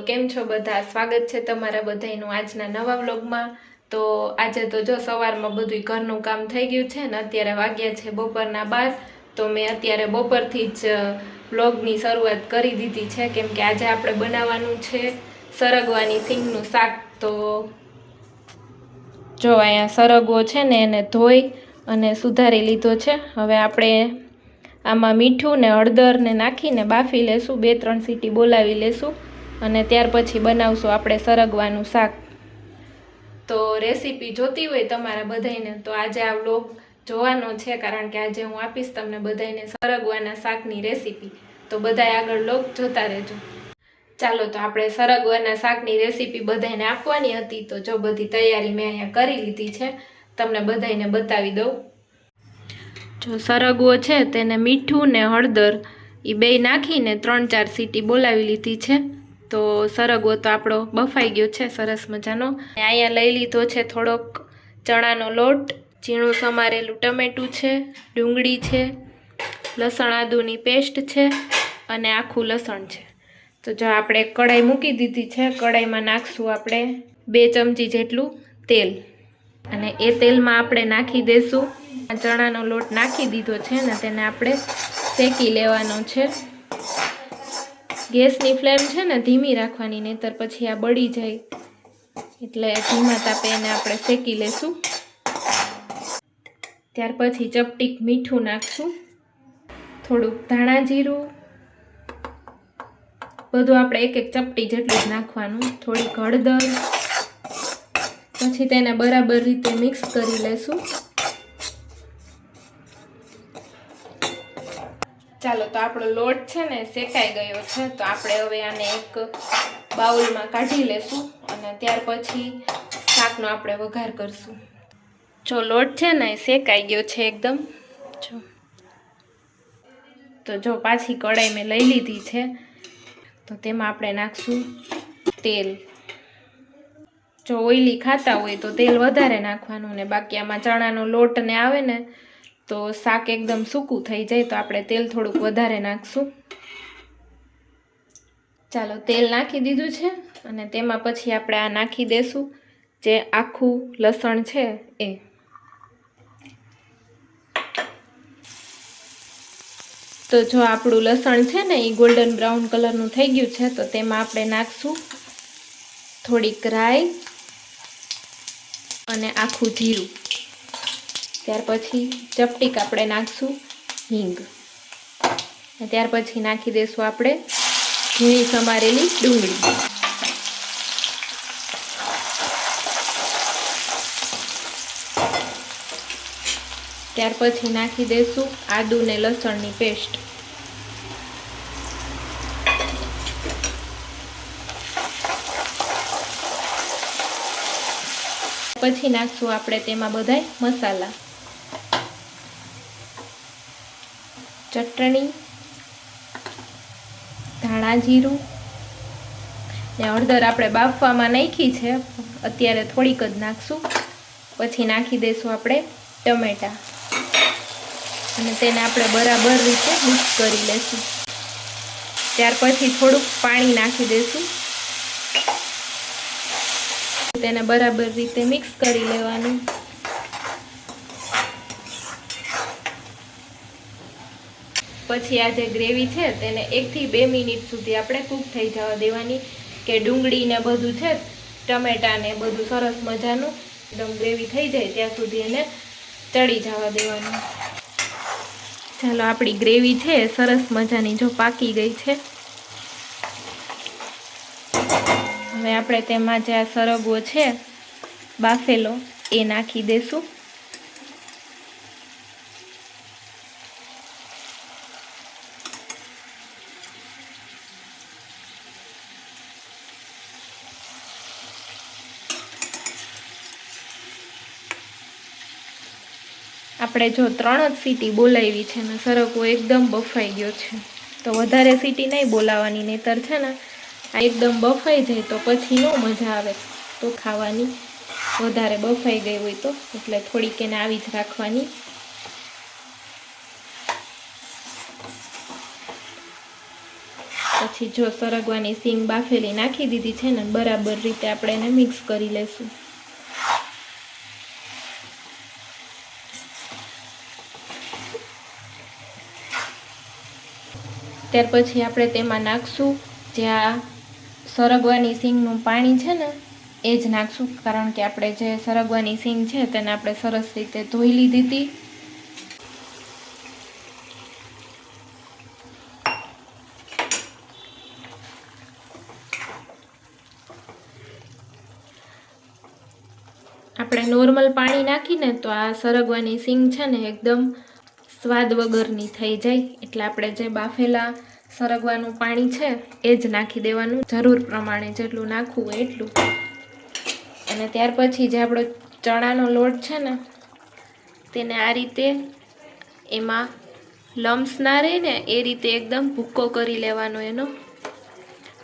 કેમ છો બધા? સ્વાગત છે તમારા બધાનું આજના નવા વ્લોગમાં। તો આજે તો જો સવારમાં બધું ઘરનું કામ થઈ ગયું છે ને અત્યારે વાગ્યા છે બપોરના 12। તો મેં અત્યારે બપોરથી જ વ્લોગની શરૂઆત કરી દીધી છે કેમ કે આજે આપણે બનાવવાનું છે સરગવાની સિંગનું શાક। તો જો અહીંયા સરગવો છે ને એને ધોઈ અને સુધારી લીધો છે। હવે આપણે આમાં મીઠું ને હળદર ને નાખીને બાફી લેશું, 2-3 સીટી બોલાવી લેશું અને ત્યાર પછી બનાવશું આપણે સરગવાનું શાક। તો રેસીપી જોતી હોય તમારા બધાને તો આજે આ વ્લોગ જોવાનો છે કારણ કે આજે હું આપીશ તમને બધાને સરગવાના શાકની રેસીપી। તો બધાય આગળ વ્લોગ જોતા રહેજો। ચાલો તો આપણે સરગવાના શાકની રેસીપી બધાને આપવાની હતી તો જો બધી તૈયારી મેં અહીંયા કરી લીધી છે, તમને બધાને બતાવી દઉં। જો સરગવો છે તેને મીઠું ને હળદર એ બે નાખીને 3-4 સીટી બોલાવી લીધી છે। તો સરગવો તો આપણો બફાઈ ગયો છે સરસ મજાનો। અહીંયા લઈ લીધો છે થોડોક ચણાનો લોટ, ઝીણું સમારેલું ટમેટું છે, ડુંગળી છે, લસણ આદુની પેસ્ટ છે અને આખું લસણ છે। તો જો આપણે કઢાઈ મૂકી દીધી છે, કઢાઈમાં નાખશું આપણે 2 ચમચી જેટલું તેલ અને એ તેલમાં આપણે નાખી દઈશું ચણાનો લોટ નાખી દીધો છે ને તેને આપણે શેકી લેવાનો છે। ગેસની ફ્લેમ છે ને ધીમી રાખવાની, નહીતર પછી આ બળી જાય, એટલે ધીમા તાપે એને આપણે શેકી લેશું। ત્યાર પછી ચપટીક મીઠું નાખશું, થોડુંક ધાણા જીરું, બધું આપણે 1-1 ચપટી જેટલું જ નાખવાનું, થોડીક હળદર, પછી તેને બરાબર રીતે મિક્સ કરી લેશું। ચાલો તો આપણો લોટ છે ને શેકાઈ ગયો છે, તો આપણે હવે આને એક બાઉલમાં કાઢી લેશું અને ત્યાર પછી શાકનો આપણે વઘાર કરશું। જો લોટ છે ને શેકાઈ ગયો છે એકદમ, તો જો પાછી કઢાઈ મેં લઈ લીધી છે, તો તેમાં આપણે નાખશું તેલ। જો ઓઈલી ખાતા હોય તો તેલ વધારે નાખવાનું, ને બાકી આમાં ચણાનો લોટ ને આવે ને તો શાક એકદમ સૂકું થઈ જાય, તો આપણે તેલ થોડુંક વધારે નાખશું। ચાલો તેલ નાખી દીધું છે અને તેમાં પછી આપણે આ નાખી દેશું જે આખું લસણ છે એ। તો જો આપણું લસણ છે ને એ ગોલ્ડન બ્રાઉન કલરનું થઈ ગયું છે, તો તેમાં આપણે નાખશું થોડીક રાઈ અને આખું જીરું, ત્યાર પછી ચપટીક આપણે નાખશું હિંગ, ત્યાર પછી નાખી દઈશું આપણે ઝીણી સમારેલી ડુંગળી, ત્યાર પછી નાખી દઈશું આદુ ને લસણની પેસ્ટ, પછી નાખશું આપણે તેમાં બધાય મસાલા, ચટણી, ધાણા જીરું ને હળદર આપણે બાફવામાં નાખી છે, અત્યારે થોડીક જ નાખશું। પછી નાખી દઈશું આપણે ટમેટા અને તેને આપણે બરાબર રીતે મિક્સ કરી લેશું। ત્યાર પછી થોડુંક પાણી નાખી દઈશું, તેને બરાબર રીતે મિક્સ કરી લેવાનું। પછી આ જે ગ્રેવી છે તેને 1 થી 2 મિનિટ સુધી આપણે કૂક થઈ જવા દેવાની, કે ડુંગળી ને બધું છે, ટમેટા ને બધું સરસ મજાનું એકદમ ગ્રેવી થઈ જાય ત્યાં સુધી એને ચડી જવા દેવાનું। ચાલો આપણી ગ્રેવી છે સરસ મજાની જો પાકી ગઈ છે। હવે આપણે તેમાં જે આ સરગવો છે બાફેલો એ નાખી દેશું, આપણે જો 3 જ સીટી બોલાવી છે ને સરગવો એકદમ બફાઈ ગયો છે, તો વધારે સીટી નહીં બોલાવવાની, નહીતર છે ને આ એકદમ બફાઈ જાય તો પછી ન મજા આવે તો ખાવાની, વધારે બફાઈ ગઈ હોય તો, એટલે થોડીક એને આવી જ રાખવાની। પછી જો સરગવાની સીંગ બાફેલી નાખી દીધી છે ને બરાબર રીતે આપણે એને મિક્સ કરી લઈશું. ત્યાર પછી આપણે તેમાં નાખશું જે આ સરગવાની સીંગનું પાણી છે ને એ જ નાખશું, કારણ કે આપણે જે સરગવાની સીંગ છે તેને આપણે સરસ રીતે ધોઈ લીધી હતી. આપણે નોર્મલ પાણી નાખીને તો આ સરગવાની સીંગ છે ને એકદમ સ્વાદ વગરની થઈ જાય, એટલે આપણે જે બાફેલા સરગવાનું પાણી છે એ જ નાખી દેવાનું, જરૂર પ્રમાણે જેટલું નાખવું હોય એટલું. અને ત્યાર પછી જે આપણો ચણાનો લોટ છે ને તેને આ રીતે એમાં લમ્સ ના રહે ને એ રીતે એકદમ ભૂક્કો કરી લેવાનો એનો.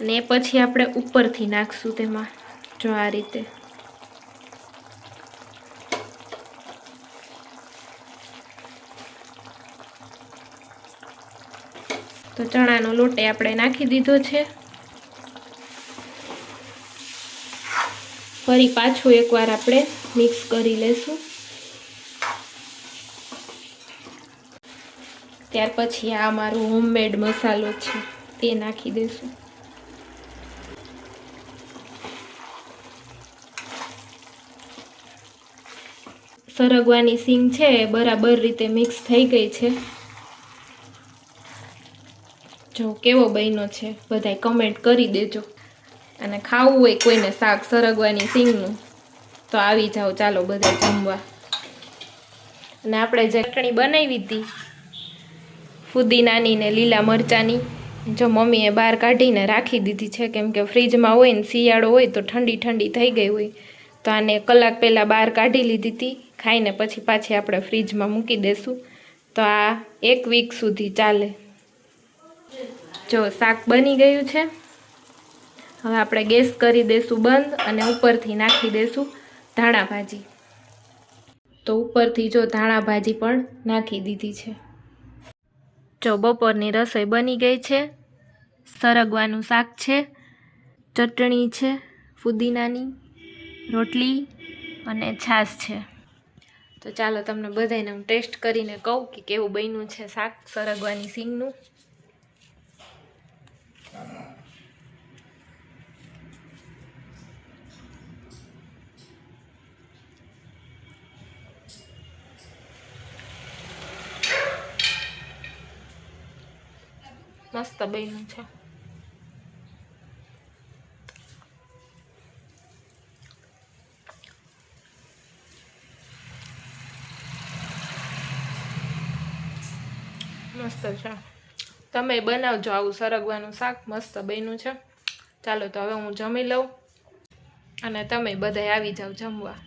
અને પછી આપણે ઉપરથી નાખશું તેમાં, જો આ રીતે. તો ચણાનો લોટ આપણે નાખી દીધો છે. ફરી પાછું એકવાર આપણે મિક્સ કરી લેશું. ત્યાર પછી આ અમારું હોમમેડ મસાલો છે તે નાખી દઈશું. સરગવાની સીંગ છે એ બરાબર રીતે મિક્સ થઈ ગઈ છે. જો કેવો બન્યો છે બધાય કમેન્ટ કરી દેજો. અને ખાવું હોય કોઈને શાક સરગવાની સીંગનું તો આવી જાઓ, ચાલો બધા જમવા. અને આપણે જે ચટણી બનાવી હતી ફુદીનાની ને લીલા મરચાંની, જો મમ્મીએ બહાર કાઢીને રાખી દીધી છે, કેમ કે ફ્રીજમાં હોય ને શિયાળો હોય તો ઠંડી ઠંડી થઈ ગઈ હોય, તો આને કલાક પહેલાં બહાર કાઢી લીધી હતી. ખાઈને પછી પાછી આપણે ફ્રીજમાં મૂકી દઈશું તો આ 1 વીક સુધી ચાલે. જો શાક બની ગયું છે. હવે આપણે ગેસ કરી દઈશું બંધ અને ઉપરથી નાખી દઈશું ધાણા ભાજી. તો ઉપરથી જો ધાણા ભાજી પણ નાખી દીધી છે. જો બપોરની રસોઈ બની ગઈ છે. સરગવાનું શાક છે, ચટણી છે ફુદીનાની, રોટલી અને છાશ છે. તો ચાલો તમને બધાને હું ટેસ્ટ કરીને કહું કે કેવું બન્યું છે શાક સરગવાની સીંગનું. મસ્ત બન્યું છે. મસ્ત છે. તમે બનાવજો આવું સરગવાનું શાક, મસ્ત બન્યું છે. ચાલો તો હવે હું જમી લઉં અને તમે બધાય આવી જાઓ જમવા.